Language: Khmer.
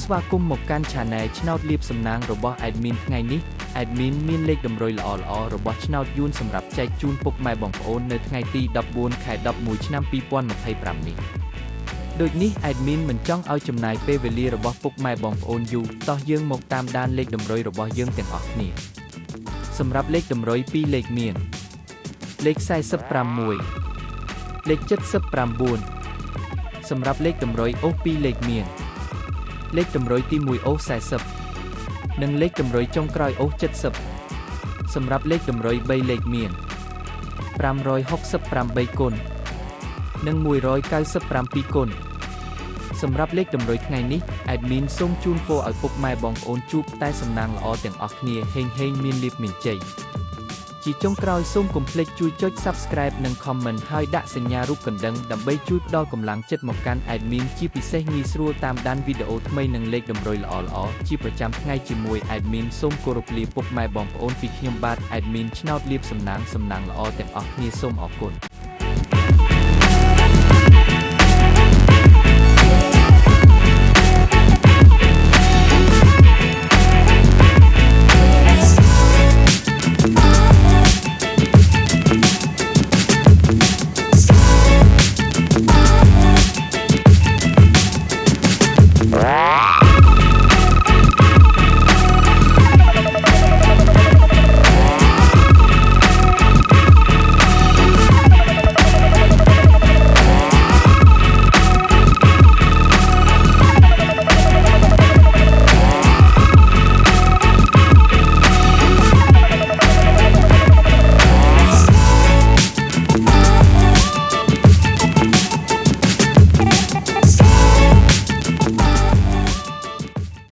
ស្វាគមន៍មកកាន់ Channel ឆ្នោតលាភសំណាងរបស់ Admin ថ្ងៃនេះ Admin មានលេខតម្រុយល្អៗរបស់ឆ្នោតយួនសម្រាប់ចែកជូនពុកម៉ែបងប្អូននៅថ្ងៃទី14 ខែ 11 ឆ្នាំ 2025 នេះដូចនេះ Admin មិនចង់ឲ្យចំណាយពេលវេលារបស់ពុកម៉ែបងប្អូនយូរតោះយើងមកតាមដានលេខតម្រុយរបស់យើងទាំងអស់គ្នាសម្រាប់លេខតម្រុយ2លេខមានលេខ46លេខ79សម្រាប់លេខតម្រុយអូស2លេខមានលេខតម្រុយទី1អូស40និងលេខតម្រុយចុងក្រោយអូស70សម្រាប់លេខតម្រុយ3លេខមាន568គុណនិង197គុណសម្រាប់លេខតម្រុយថ្ងៃនេះ Admin សូមជូនពរឲ្យពុកម៉ែបងប្អូនជួបតែសំណាងល្អទាំងអស់គ្នាហេងមានលាភមានជ័យជាចុងក្រោយសូមកុំភ្លេចជួយចុច Subscribe និង Comment ហើយដាក់សញ្ញារូបកណ្ដឹងដើម្បីជួយផ្ដល់កម្លាំងចិត្តមកកាន់ Admin ជាពិសេសងាយស្រួលតាមដានវីដេអូថ្មីនិងលេខតម្រុយល្អៗជាប្រចាំថ្ងៃជាមួយ Admin សូមគោរពលាពុកម៉ែបងប្អូនពីខ្ញុំបាទ Admin ឆ្នោតលាភសំណាងល្អទាំងអស់គ្នាសូមអរគុណ